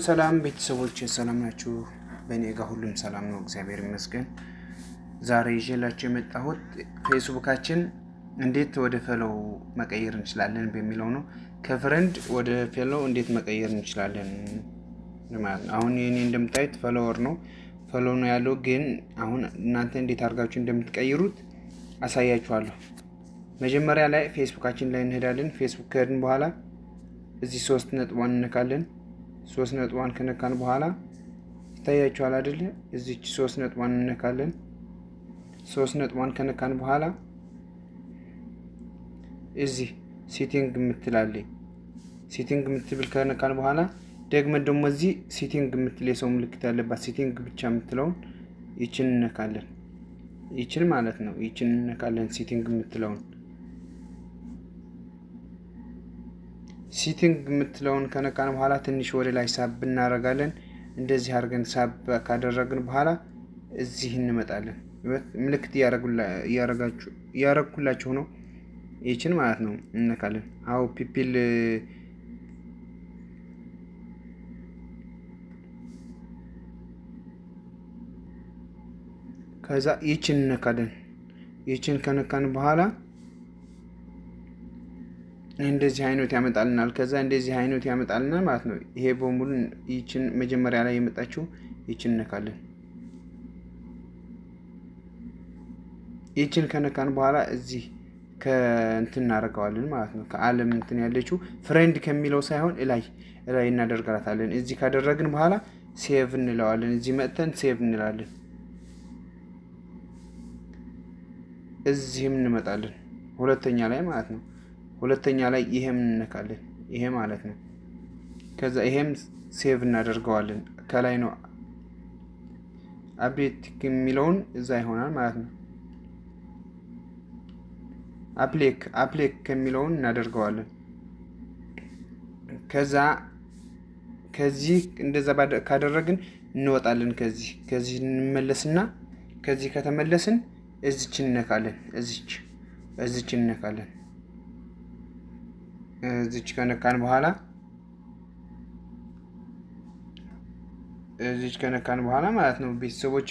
ሰላም ቤተሰቦች ሰላም ናችሁ? በእኔ ጋር ሁሉም ሰላም ነው፣ እግዚአብሔር ይመስገን። ዛሬ ይዤላችሁ የመጣሁት ፌስቡካችን እንዴት ወደ ፎሎው መቀየር እንችላለን በሚለው ነው። ከፍሬንድ ወደ ፎሎው እንዴት መቀየር እንችላለን ማለት ነው። አሁን የኔ እንደምታዩት ፎሎወር ነው ያለው፣ ግን አሁን እናንተ እንዴት አድርጋችሁ እንደምትቀይሩት አሳያችኋለሁ። መጀመሪያ ላይ ፌስቡካችን ላይ እንሄዳለን። ፌስቡክ ከሄድን በኋላ እዚህ 3 ነጥቧን እንነካለን። 3 ነጥቧን ከነካን በኋላ ይታያችኋል አይደል? እዚች 3 ነጥቧን እንነካለን። 3 ነጥቧን ከነካን በኋላ እዚህ ሴቲንግ የምትላለች ሴቲንግ የምትብል ከነካን በኋላ ደግመን ደግሞ እዚህ ሴቲንግ የምትል የሰው ምልክት ያለባት ሴቲንግ ብቻ የምትለውን ይችን እንነካለን። ይችን ማለት ነው። ይችን እንነካለን። ሴቲንግ የምትለውን ሴቲንግ የምትለውን ከነካን በኋላ ትንሽ ወደ ላይ ሳብ እናደርጋለን። እንደዚህ አድርገን ሳብ ካደረግን በኋላ እዚህ እንመጣለን። ምልክት እያረጋችሁ ነው። ይችን ማለት ነው እንነካለን። አው ፒፕል ከዛ ይችን እንነካለን። ይችን ከነካን በኋላ እንደዚህ አይነት ያመጣልናል። ከዛ እንደዚህ አይነት ያመጣልናል ማለት ነው። ይሄ በሙሉ ይችን መጀመሪያ ላይ የመጣችው ይችን እንነካለን። ይችን ከነካን በኋላ እዚህ ከእንትን እናደርገዋለን ማለት ነው። ከዓለም እንትን ያለችው ፍሬንድ ከሚለው ሳይሆን እላይ እናደርጋታለን። እዚህ ካደረግን በኋላ ሴቭ እንለዋለን። እዚህ መጥተን ሴቭ እንላለን። እዚህም እንመጣለን ሁለተኛ ላይ ማለት ነው። ሁለተኛ ላይ ይሄም እንነካለን። ይሄ ማለት ነው። ከዛ ይሄም ሴቭ እናደርገዋለን። ከላይ ነው አፕዴት የሚለውን እዛ ይሆናል ማለት ነው። አፕሌክ ከሚለውን እናደርገዋለን። ከዛ ከዚህ እንደዛ ካደረግን እንወጣለን። ከዚህ እንመለስና ከዚህ ከተመለስን እዚች እንነካለን። እዚች እንነካለን። እዚች ከነካን በኋላ ማለት ነው ቤተሰቦቼ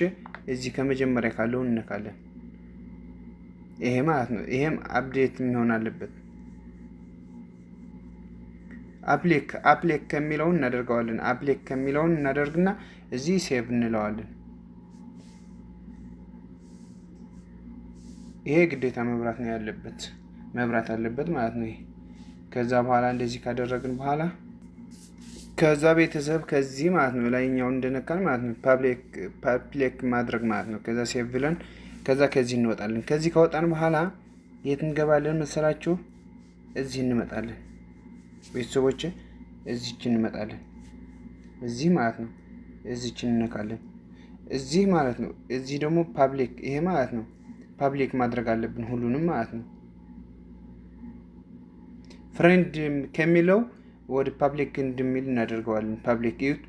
እዚህ ከመጀመሪያ ካለው እንነካለን። ይሄ ማለት ነው። ይሄም አፕዴት መሆን አለበት። አፕሌክ ከሚለውን እናደርገዋለን። አፕሌክ ከሚለውን እናደርግና እዚህ ሴቭ እንለዋለን። ይሄ ግዴታ መብራት አለበት ማለት ነው። ይሄ ከዛ በኋላ እንደዚህ ካደረግን በኋላ ከዛ ቤተሰብ ከዚህ ማለት ነው ላይኛው እንደነካን ማለት ነው ፐብሊክ ማድረግ ማለት ነው። ከዛ ሴቭ ብለን ከዛ ከዚህ እንወጣለን። ከዚህ ከወጣን በኋላ የት እንገባለን መሰላችሁ? እዚህ እንመጣለን ቤተሰቦች፣ እዚች እንመጣለን። እዚህ ማለት ነው እዚች እንነካለን። እዚህ ማለት ነው። እዚህ ደግሞ ፐብሊክ፣ ይሄ ማለት ነው ፐብሊክ ማድረግ አለብን ሁሉንም ማለት ነው። ፍሬንድ ከሚለው ወደ ፐብሊክ እንድሚል እናደርገዋለን።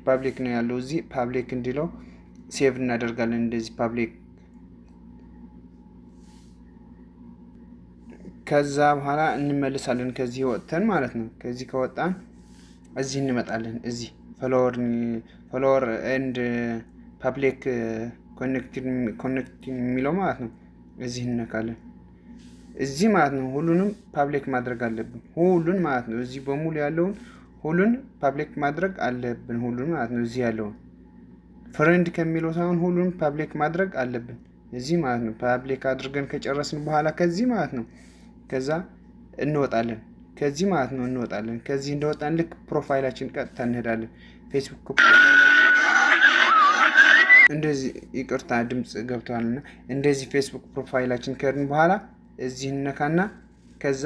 ፐብሊክ ነው ያለው እዚህ ፐብሊክ እንዲለው ሴቭ እናደርጋለን። እንደዚህ ፐብሊክ። ከዛ በኋላ እንመልሳለን ከዚህ ወጥተን ማለት ነው። ከዚህ ከወጣን እዚህ እንመጣለን። እዚህ ፎሎወር ኤንድ ፐብሊክ ኮኔክቲንግ የሚለው ማለት ነው እዚህ እንነካለን። እዚህ ማለት ነው ሁሉንም ፐብሊክ ማድረግ አለብን። ሁሉን ማለት ነው እዚህ በሙሉ ያለውን ሁሉን ፐብሊክ ማድረግ አለብን። ሁሉን ማለት ነው እዚህ ያለውን ፍሬንድ ከሚለው ሳይሆን ሁሉን ፐብሊክ ማድረግ አለብን እዚህ ማለት ነው። ፐብሊክ አድርገን ከጨረስን በኋላ ከዚህ ማለት ነው ከዛ እንወጣለን። ከዚህ ማለት ነው እንወጣለን። ከዚህ እንደወጣን ልክ ፕሮፋይላችን ቀጥታ እንሄዳለን። ፌስቡክ ፕሮፋይላችን እንደዚህ ይቅርታ ድምጽ ገብቷልና እንደዚህ ፌስቡክ ፕሮፋይላችን ከሄድን በኋላ እዚህ እንነካና ከዛ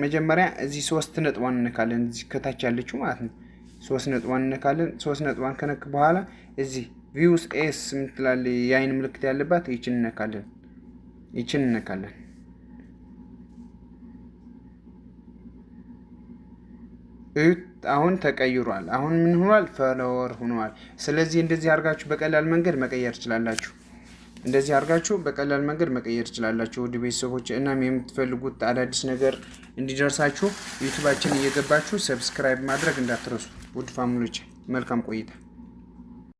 መጀመሪያ እዚህ 3 ነጥቧን እንነካለን። እዚህ ከታች ያለችው ማለት ነው 3 ነጥቧን እንነካለን። 3 ነጥቧን ከነክ በኋላ እዚህ ቪውስ ኤስ ምትላል የአይን ምልክት ያለባት ይችን እንነካለን። አሁን ተቀይሯል። አሁን ምን ሆኗል? ፎሎወር ሆኗል። ስለዚህ እንደዚህ አድርጋችሁ በቀላል መንገድ መቀየር ትችላላችሁ። እንደዚህ አድርጋችሁ በቀላል መንገድ መቀየር ትችላላችሁ ውድ ቤተሰቦች። እናም የምትፈልጉት አዳዲስ ነገር እንዲደርሳችሁ ዩቲዩባችን እየገባችሁ ሰብስክራይብ ማድረግ እንዳትረሱ ውድ ፋሚሊዎች። መልካም ቆይታ